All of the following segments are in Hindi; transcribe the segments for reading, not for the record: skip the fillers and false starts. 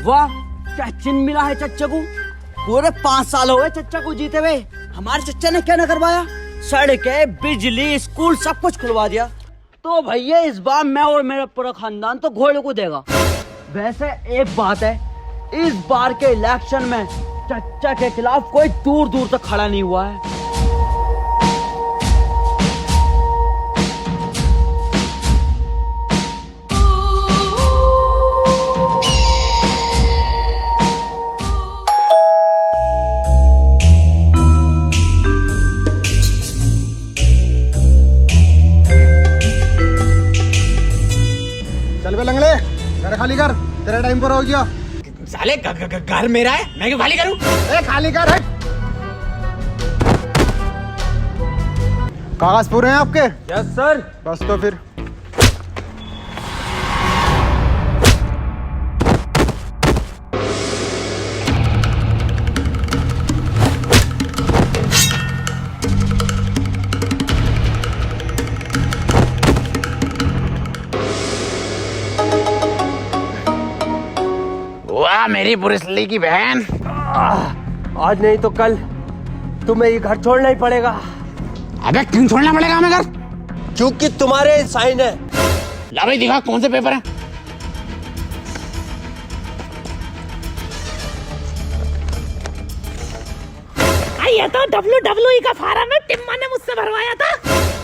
वाह, क्या चिन्ह मिला है चच्चा को। पूरे 5 साल हो गए चच्चा को जीते हुए। हमारे चच्चा ने क्या न करवाया, सड़कें, बिजली, स्कूल सब कुछ खुलवा दिया। तो भैया इस बार मैं और मेरा पूरा खानदान तो घोड़े को देगा। वैसे एक बात है, इस बार के इलेक्शन में चच्चा के खिलाफ कोई दूर दूर तक खड़ा नहीं हुआ है। चल बे लंगड़े, घर खाली कर, तेरा टाइम पूरा हो गया। साले घर मेरा है, मैं क्यों खाली करूं? खाली कर। कागज पूरे हैं आपके? Yes sir. बस तो फिर वाह मेरी बुरिसली की बहन। आज नहीं तो कल तुम्हें ये घर छोड़ना ही पड़ेगा। अबे क्यों छोड़ना पड़ेगा हमें घर? क्योंकि तुम्हारे साइन है। ला भाई दिखा कौन से पेपर हैं। ये तो WWE का फार्म है, टिम्मा ने मुझसे भरवाया था।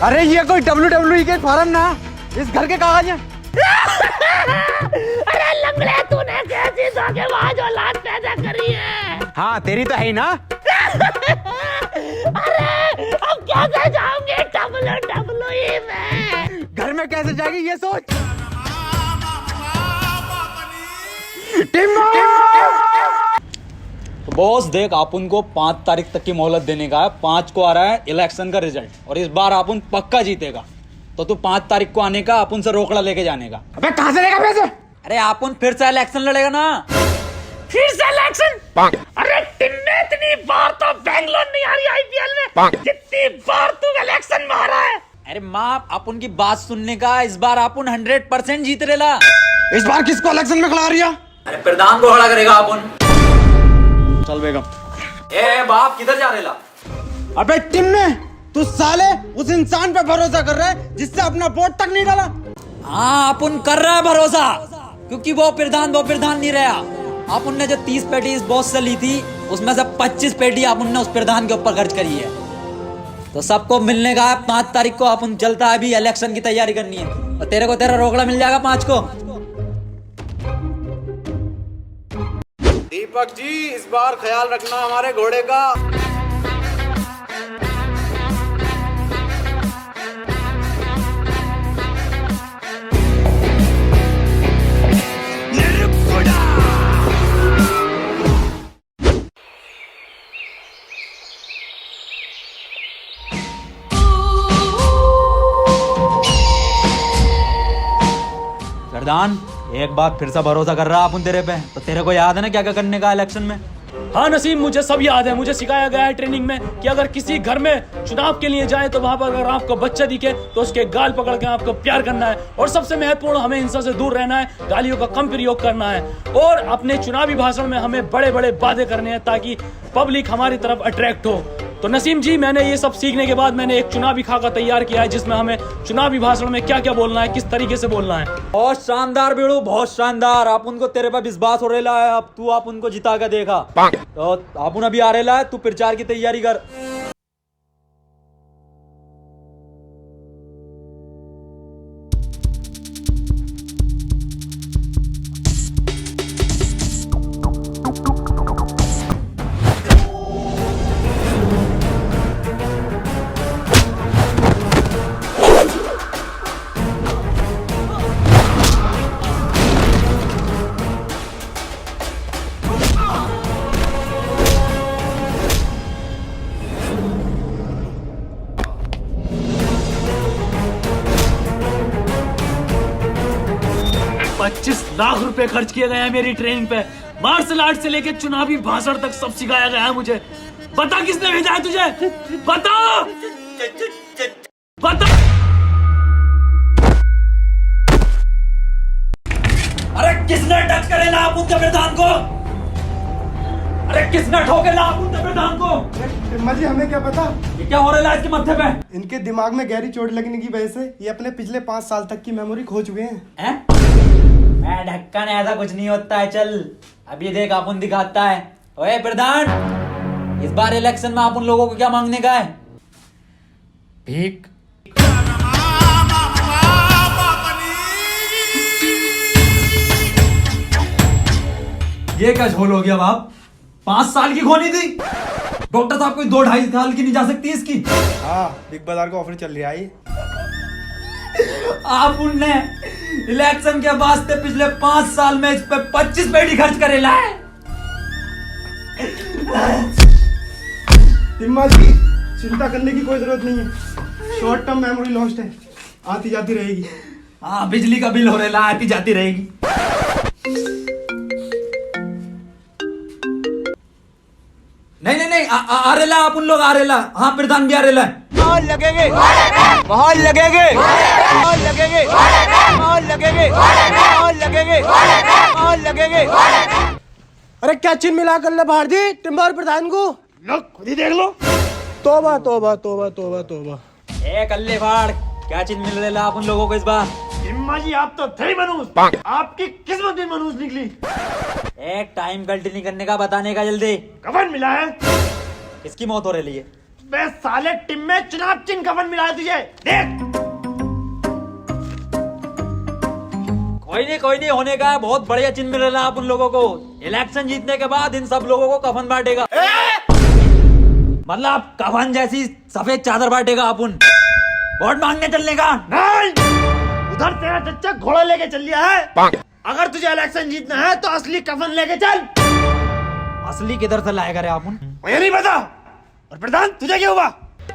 अरे ये कोई WWE के फॉर्म ना, इस घर के कागज हैं। अरे लंगड़े, तूने कैसी धोखेबाज औलाद पैदा करी है। हाँ तेरी तो है ही ना। अरे अब कैसे जाऊंगे WWE में? घर में कैसे जाएगी ये सोच। तो बॉस देख, आप उनको 5 तारीख तक की मोहलत देने का है। 5 को आ रहा है इलेक्शन का रिजल्ट और इस बार आप उन पक्का जीतेगा। तो तू 5 तारीख को आने का, आप उनसे रोकड़ा लेके जाने का। अबे कहाँ से लेगा पैसे? अरे आप उन फिर से इलेक्शन लड़ेगा ना। फिर से इलेक्शन? अरे टिन्ने, इतनी बार तो बैंगलोर नहीं आ रही IPL में, जितनी बार तू इलेक्शन में आ रहा है। अरे माँ, आप उनकी बात सुनने का, इस बार आप उन 100% जीत रेला। इस बार किसको इलेक्शन में खिला रही है? अरे प्रधान को खड़ा करेगा आप उन। चल बेगम। ए बाप, किधर जा रेला? अबे टिम्मे, तू साले उस इंसान पे भरोसा कर रहा है जिससे अपना वोट तक नहीं डाला। हाँ, आप उन कर रहा है भरोसा, क्योंकि वो प्रधान नहीं रहा। आप उनने जो 30 पेटी इस बॉस से ली थी, उसमें से 25 पेटी आप उनने उस प्रधान के ऊपर खर्च करी है। तो सबको मिलने का है 5 तारीख को। आप उन चलता है, अभी इलेक्शन की तैयारी करनी है और तेरे को तेरा रोकड़ा मिल जाएगा 5 को। दीपक जी, इस बार ख्याल रखना हमारे घोड़े का। प्रधान, एक बात फिर से भरोसा कर रहा है अपन तेरे पे। तो तेरे को याद है ना क्या क्या करने का इलेक्शन में? हाँ नसीम, मुझे सब याद है। मुझे सिखाया गया है ट्रेनिंग में कि अगर किसी घर में चुनाव के लिए जाए तो वहां पर अगर आपको बच्चा दिखे तो उसके गाल पकड़ के आपको प्यार करना है। और सबसे महत्वपूर्ण, हमें हिंसा से दूर रहना है, गालियों का कम प्रयोग करना है और अपने चुनावी भाषण में हमें बड़े बड़े वादे करने हैं ताकि पब्लिक हमारी तरफ अट्रैक्ट हो। तो नसीम जी, मैंने ये सब सीखने के बाद मैंने एक चुनावी खाका तैयार किया है जिसमें हमें चुनावी भाषण में क्या क्या बोलना है, किस तरीके से बोलना है। बहुत शानदार बेड़ू, बहुत शानदार। आप उनको तेरे पे विश्वास हो रहा है। अब तू आप उनको जिता के देखा। तो आप अभी आ रहा है, तू प्रचार की तैयारी कर। लाख रुपए खर्च किए गए हैं मेरी ट्रेनिंग पे। मार्शल आर्ट से लेके चुनावी भाषण तक सब सिखाया गया है मुझे। बता किसने भेजा है तुझे? बता बता। अरे किसने टच करेला आप उनके प्रधान को? अरे किसने ठोकेला आप उनके प्रधान को? टिम्मा जी हमें क्या पता। ये क्या हो रहा है इसके माथे पे? इनके दिमाग में गहरी चोट लगने की वजह से ये अपने पिछले 5 साल तक की मेमोरी खो चुके हैं। हैं? मैं ढक्कन, ऐसा कुछ नहीं होता है। चल अब ये देख अपन दिखाता है। ओए प्रधान, इस बार इलेक्शन में आप उन लोगों को क्या मांगने का है? भीख। ये क्या झोल हो गया बाप? 5 साल की खोनी थी। डॉक्टर साहब कोई 2-2.5 साल की नहीं जा सकती इसकी। हाँ, बिग बाजार का ऑफर चल रहा है। आप उनने इलेक्शन के वास्ते पिछले 5 साल में इस पे 25 पेटी खर्च करेला है। टिम्मा जी चिंता करने की कोई जरूरत नहीं है। शॉर्ट टर्म मेमोरी लॉस्ट है, आती जाती रहेगी। हाँ, बिजली का बिल हो रहा है, आती जाती रहेगी। नहीं, आरेला आप उन लोग आरेला। हाँ, प्रधान भी आरेला है। माहौल लगेंगे, माहौल लगेंगे, माहौल लगेंगे, माहौल लगेंगे, माहौल लगेंगे, माहौल लगेंगे। अरे क्या चिन्ह मिला कर ले बाहर दी टिम्मा और प्रधान को। लो खुद ही देख लो। तोबा तोबा तोबा तोबा तोबा। ए कल्ले फाड़, क्या चीज मिल रहा है आप उन लोगों को इस बार? टिम्मा जी आप तो थे ही मनूस, आपकी किस्मत भी मनूस निकली। एक टाइम गलती नहीं करने का, बताने का जल्दी। कफन मिला है। किसकी मौत हो रही है? बे साले टिम में चुनाव चिन्ह कफन मिला है तुझे, देख। कोई नहीं होने का है। बहुत बढ़िया चिन्ह मिल रहा है आप उन लोगों को। इलेक्शन जीतने के बाद इन सब लोगों को कफन बांटेगा। मतलब कफन जैसी सफेद चादर बांटेगा अपन। वोट मांगने चलने का नहीं, उधर तेरा चच्चा घोड़ा लेके चल लिया है। अगर तुझे इलेक्शन जीतना है तो असली कफन लेके चल। असली किधर से लाएगा रे अपन? मुझे नहीं पता। और प्रधान तुझे क्या हुआ?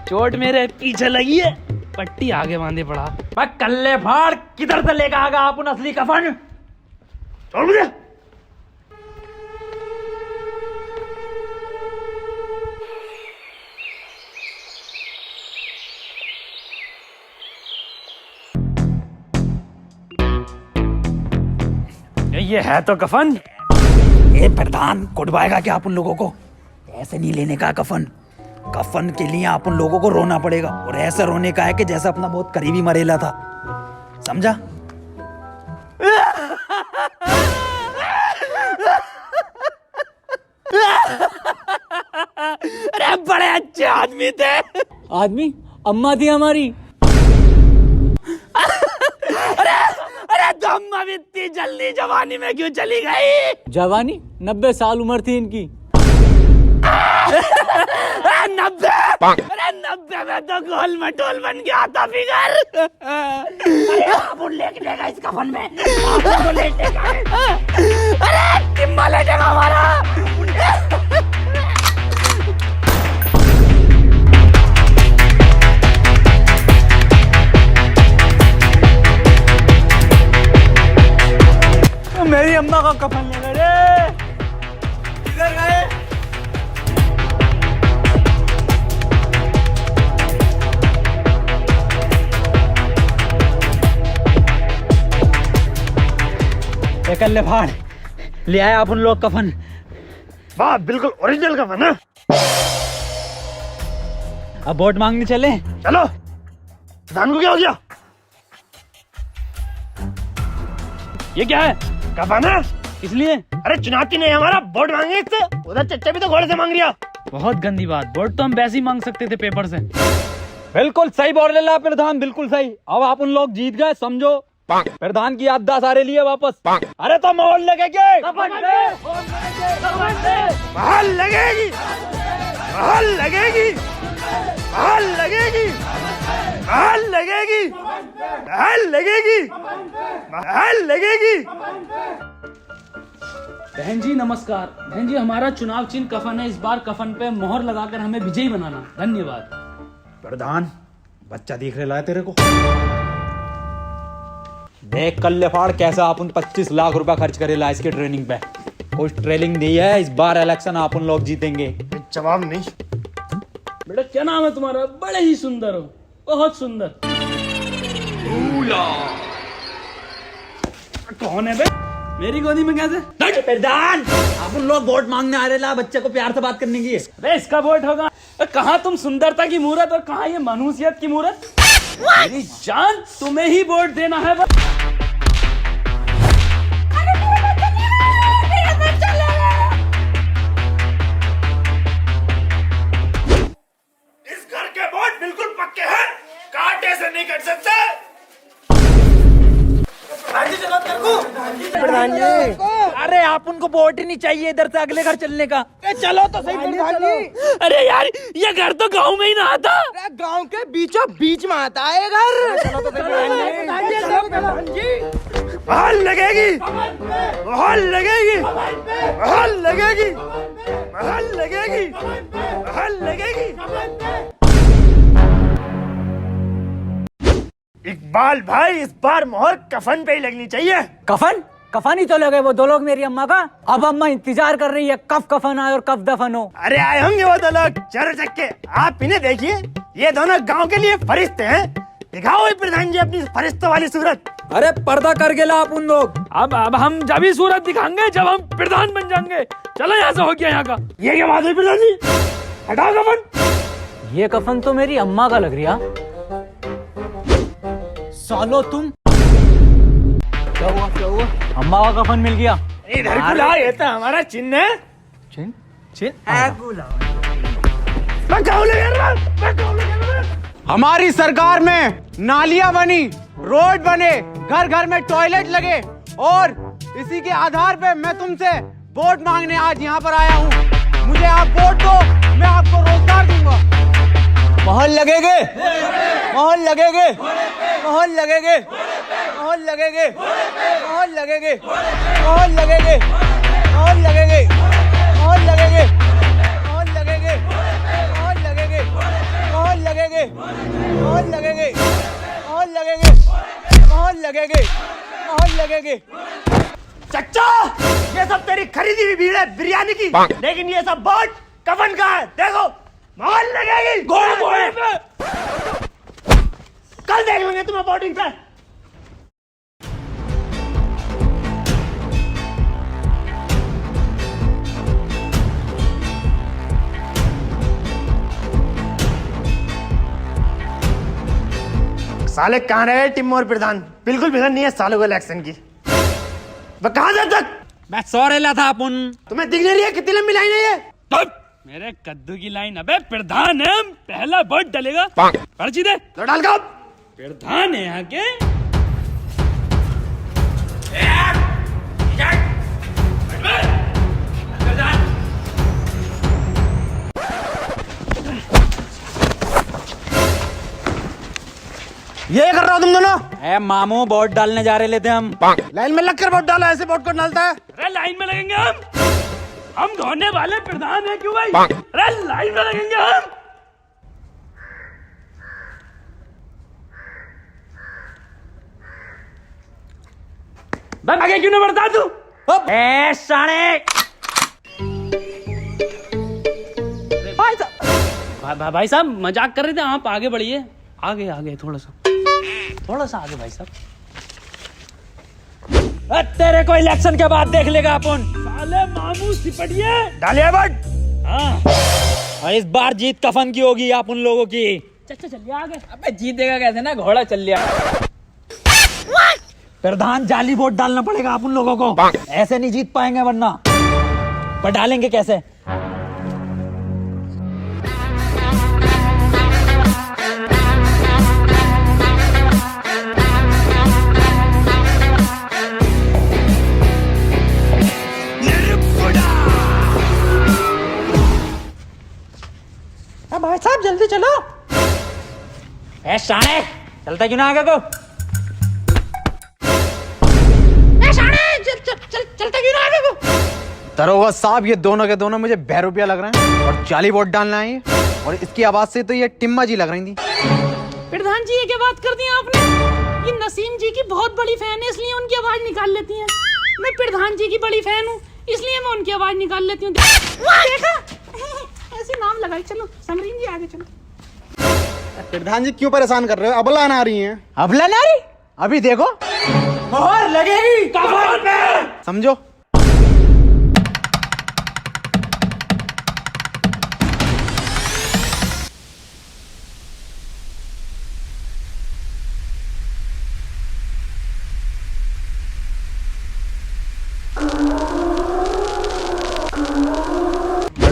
चोट मेरे पीछे लगी है, पट्टी आगे बांधे पड़ा। मैं कल्ले फाड़, किधर से लेकर आगा अपन असली कफन? छोड़ मुझे। ये है तो कफन। ये प्रधान कुटवाएगा क्या आप उन लोगों को? ऐसे नहीं लेने का कफन। कफन के लिए आप उन लोगों को रोना पड़ेगा, और ऐसा रोने का है कि जैसा अपना बहुत करीबी मरेला था। समझा? अरे बड़े अच्छे आदमी थे। आदमी अम्मा थी हमारी। अरे तो अम्मा भी इतनी जल्दी जवानी में क्यों चली गई? जवानी 90 साल उम्र थी इनकी। अरे 90 में तो गोल मटोल बन गया था फिगर। अरे आप लेटेगा इस कफन में, आप लेटेगा। अरे टिम्मा लेटेगा हमारा। मेरी अम्मा का कफन ले रे। किधर गए? कल्ले फाड़, ले आए आप उन लोग कफन। वाह, बिल्कुल ओरिजिनल कफन है। अब वोट मांगने चले। चलो। प्रधान को क्या हो गया? ये क्या है? कफन है। इसलिए अरे चुनाती नहीं हमारा, वोट मांगे इससे। उधर चच्चा भी तो घोड़े से मांग रिया। बहुत गंदी बात। वोट तो हम वैसे ही मांग सकते थे पेपर से। बिल्कुल सही बोल रहे हैं प्रधान, बिल्कुल सही। अब आप उन लोग जीत गए, समझो। प्रधान की याददाश्त आ रही है वापस। अरे तो माहौल लगेगी, कफन पे, कफन पे। माहौल लगेगी, माहौल लगेगी, माहौल लगेगी, माहौल लगेगी, माहौल लगेगी, माहौल लगेगी। बहन जी नमस्कार। बहन जी हमारा चुनाव चिन्ह कफन है। इस बार कफन पे मोहर लगाकर हमें विजयी बनाना। धन्यवाद। प्रधान, बच्चा दिख रहा है तेरे को? देख कल्ले फाड़, कैसा अपन 25 लाख रुपया खर्च करेला इसके ट्रेनिंग पे। कुछ ट्रेनिंग दी है, इस बार इलेक्शन अपन लोग जीतेंगे। जवाब नहीं। बेटा क्या नाम है तुम्हारा? बड़े ही सुंदर हो, बहुत सुंदर। कौन है बे? मेरी गोदी में कैसे? प्रधान अपन लोग वोट मांगने आ रहे ला बच्चे को प्यार से बात करने की। अरे इसका वोट होगा। कहाँ तुम सुंदरता की मूरत और कहाँ ये मनुष्यत की मूरत। मेरी जान तुम्हें ही वोट देना है बस। इस घर के वोट बिल्कुल पक्के हैं, कांटे से नहीं कट सकते। अरे आप उनको वोट ही नहीं चाहिए इधर से अगले घर चलने का। चलो तो सही प्रधान जी। अरे यार ये घर तो गांव में ही ना आता। गांव के बीचों बीच में आता है घर। चलो तो प्रधान जी। महल लगेगी, महल लगेगी, महल लगेगी, महल लगेगी, महल लगेगी। इकबाल भाई इस बार मोहर कफन पे ही लगनी चाहिए। कफन कफन ही तो लगे वो दो लोग मेरी अम्मा का। अब अम्मा इंतजार कर रही है कब कफन आए और कब दफन हो। अरे आए होंगे वो दो लोग चर चक्के। आप इन्हें देखिए, ये दोनों गांव के लिए फरिश्ते हैं। दिखाओ प्रधान जी अपनी फरिश्तों वाली सूरत। अरे पर्दा कर गेला आप उन लोग। अब हम जब ही सूरत दिखाएंगे जब हम प्रधान बन जाएंगे। चलो यहाँ से हो गया यहाँ का। ये क्या बात है प्रधान जी? हटाओ कफन। ये कफन तो मेरी अम्मा का लग रहा। सालो तुम क्या हुआ क्या हुआ? अम्मा का कफन मिल गया। इधर बुला, ये तो हमारा चिन्ह है। चिन चिन मैं गाँव ले रहा, मैं गाँव ले रहा। हमारी सरकार में नालियां बनी, रोड बने, घर घर में टॉयलेट लगे और इसी के आधार पे मैं तुमसे वोट मांगने आज यहाँ पर आया हूँ। मुझे आप वोट दो, मैं आपको रोजगार दूंगा। महल लगेगे, महल लगेगे, महल लगेगे, महल लगेगे, महल लगेगे, महल लगेगे, महल लगेगे, महल लगेगे, महल लगेगे, महल लगेगे, महल लगेगे, महल लगेगे, महल लगेगे, महल लगेगे, महल लगेगे। चच्चा ये सब तेरी खरीदी हुई भीड़ है बिरयानी की, लेकिन ये सब वोट कफन का है। देखो महल लगेगी, गोल गोल पे। कल देख लेंगे तुम्हें वोटिंग पे। साले कहाँ रहे टिम्मो और प्रधान? बिल्कुल फिक्र नहीं है सालों को इलेक्शन की। वह कहाँ था तक? मैं सो रहा था अपन। तुम्हें दिख नहीं रही है कितनी लंबी लाइन है ये? मेरे कद्दू की लाइन। अबे प्रधान है, पहला वोट डलेगा। पर्ची दे। लो डाल का। प्रधान है यहाँ के। ये कर रहा हो तुम दोनों? ए मामू वोट डालने जा रहे लेते हम। लाइन में लगकर वोट डालो, ऐसे वोट कौन डालता है? अरे लाइन में लगेंगे हम धोने वाले प्रधान है क्यों भाई? अरे लाइन में लगेंगे हम। बस आगे क्यों नहीं बढ़ता तू? ए साले भाई साहब मजाक कर रहे थे, आप आगे बढ़िए। आगे आगे थोड़ा सा आगे भाई साहब। तेरे को इलेक्शन के बाद देख लेगा अपन। साले मामू सिपटिए। डालिए वोट। हाँ और इस बार जीत कफन की होगी आप उन लोगों की। चचा चलिए आगे। अबे जीतेगा कैसे ना, घोड़ा चल लिया। प्रधान जाली वोट डालना पड़ेगा आप उन लोगों को। ऐसे नहीं जीत पाएंगे वरना। पर डालेंगे कैसे? भाई साहब जल्दी चलो। ए शाणे चलता क्यों ना आगे को? चलता क्यों ना आगे को? दरोगा साहब ये दोनों के दोनों मुझे 2 रुपया लग रहे हैं और जाली वोट डालना है और इसकी आवाज से तो ये टिम्मा जी लग रही थी। प्रधान जी ये क्या बात कर दी आपने? ये नसीम जी की बहुत बड़ी फैन है इसलिए उनकी आवाज निकाल लेती हैं। मैं प्रधान जी की बड़ी फैन हूँ इसलिए मैं उनकी आवाज निकाल लेती हूँ। देखा ऐसे नाम लगाई। चलो समरीन जी आगे चलो। प्रधान जी क्यों परेशान कर रहे हो? अबला ना आ रही हैं। अबला नारी? अभी देखो मोहर लगेगी कफन पे। समझो।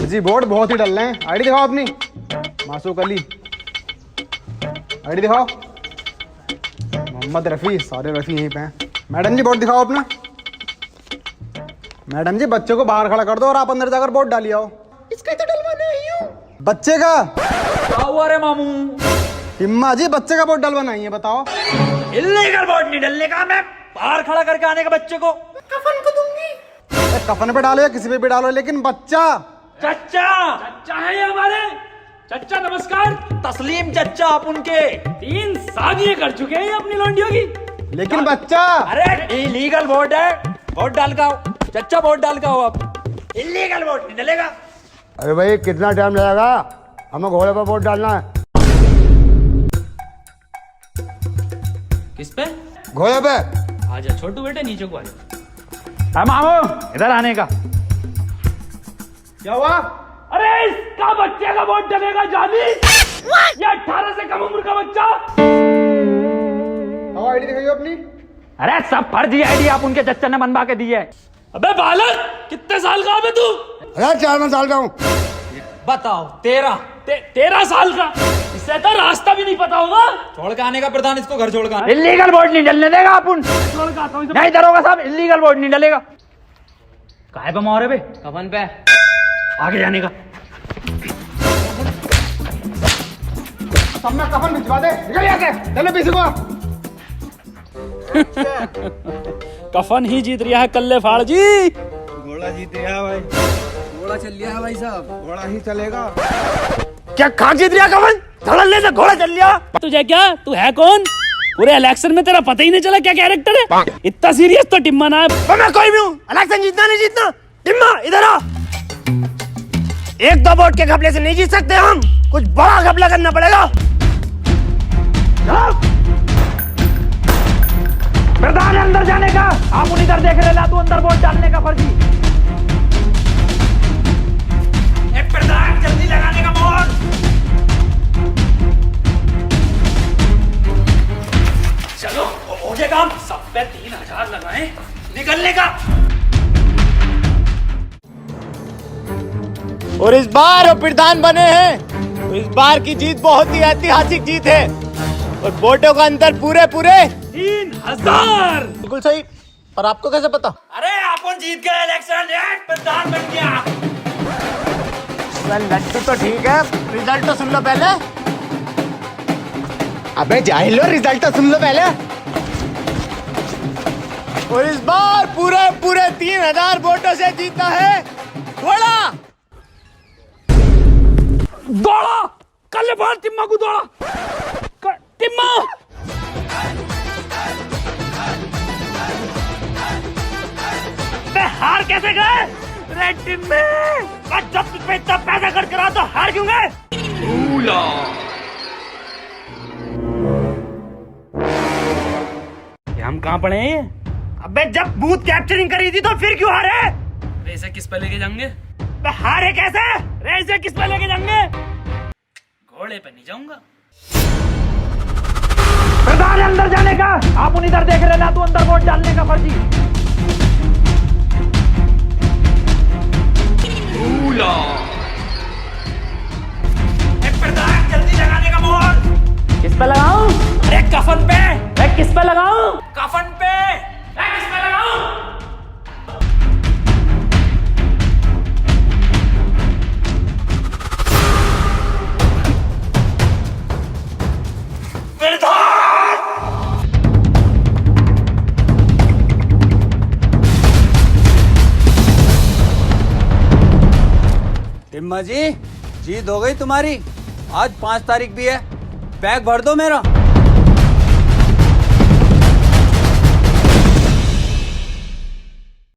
जी बोर्ड बहुत ही डल रहे हैं। आईडी दिखाओ अपनी। मासूक अली आईडी दिखाओ। मोहम्मद रफ़ी, सारे रफ़ी यहीं पे हैं। मैडम जी बोर्ड दिखाओ अपना। मैडम जी बच्चे को बाहर खड़ा कर दो और आप अंदर जाकर बोर्ड डाली आओ। इसका तो डलवाना ही हूँ। बच्चे का क्या हुआ रे मामू? इम्मा जी बच्चे का बोर्ड डलवाना ही है, बताओ। इल्लीगल बोर्ड नहीं डलने का, मैं बाहर खड़ा करके आने का बच्चे को। कफन को दूंगी। कफन पे डालो या किसी पे भी डालो, लेकिन बच्चा। चच्चा चच्चा है ये हमारे। चच्चा नमस्कार। तस्लीम चच्चा आप उनके। 3 शादियां कर चुके हैं ये अपनी लौंडियों की। लेकिन बच्चा। अरे इलीगल वोट है, वोट डाल का आओ। चच्चा वोट डाल का आओ आप। इल्लीगल वोट नहीं डलेगा। अरे भाई कितना टाइम लगेगा? हमें घोड़े पर वोट डालना है। किस पे? घोड़े पे। आजा छोटू बेटे नीचे को आजा। मामू इधर आने का। क्या हुआ? अरे इसका बच्चे का वोट डलेगा जानी। ये 18 से कम उम्र का बच्चा। आईडी दिखाइए अपनी। अरे सब फर्जी आईडी आप उनके चच्चा ने बनवा के दी है। अबे बालक कितने साल का है तू? अरे 4 साल का हूँ। बताओ 13। 13 साल का? इससे तो रास्ता भी नहीं पता होगा। छोड़ के आने का प्रधान, इसको घर छोड़ के। इल्लीगल वोट नहीं डलने देगा अपन। छोड़ के आता हूं इसे। नहीं दरोगा साहब, इल्लीगल वोट नहीं डलेगा। काहे पे मोहरे बे? कफन पे आगे जाने का। सब में कफन भिजवा दे। निकल यहाँ से। चलो पीछे को। कफन ही जीत रहा है कल्ले फाड़ जी। घोड़ा जीत गया भाई। घोड़ा चल लिया है भाई साहब। घोड़ा ही चलेगा। क्या खाक जीत रहा कफन? धड़ल्ले से घोड़ा चल लिया। तुझे क्या, तू है कौन? पूरे इलेक्शन में तेरा पता ही नहीं चला क्या कैरेक्टर है। इतना सीरियस तो टिम्मा ना है। मैं कोई भी हूँ, इलेक्शन जीतना नहीं जीतना। टिम्मा इधर आ। 1-2 वोट के घपले से नहीं जीत सकते हम, कुछ बड़ा घपला करना पड़ेगा। प्रधान अंदर जाने का, आप उन इधर देख रहे ला, तू अंदर वोट डालने का फर्जी। प्रधान जल्दी लगाने का मोहर। चलो हो गया काम। सब पे 3000 लगाए। निकलने का। और इस बार वो प्रधान बने हैं, तो इस बार की जीत बहुत ही ऐतिहासिक जीत है। और वोटों का अंतर पूरे 3000। बिल्कुल सही। पर आपको कैसे पता? अरे अपन जीत गए इलेक्शन, प्रधान बन गया। लड्डू तो ठीक है, रिजल्ट तो सुन लो पहले। अबे जाहिल हो, रिजल्ट तो सुन लो पहले। और इस बार पूरे 3000 वोटों से जीता है घोड़ा। दौड़ा कल बाहर टिम्मा को दौड़ा। टिम्मा हार कैसे गए? रेड टीम में जब तुझ पे इतना पैसा खर्च करा तो हार क्यों गए? हम कहाँ पड़े हैं ये? अबे जब बूथ कैप्चरिंग करी थी तो फिर क्यों हारे? रेसे किस पे लेके जाएंगे? हारे कैसे? रेसे किस पे लेके जाएंगे? घोड़े पे नहीं जाऊंगा। प्रधान अंदर जाने का, आप उन इधर देख रहे ना, तू अंदर वोट डालने का फर्जी। प्रधान जल्दी लगाने का मोहर। किस पे लगाऊं? अरे कफन पे। किस पे लगाऊं? कफन पे। किस पे लगाऊं? टिम्मा जी जीत हो गई तुम्हारी। आज 5 तारीख भी है। बैग भर दो मेरा।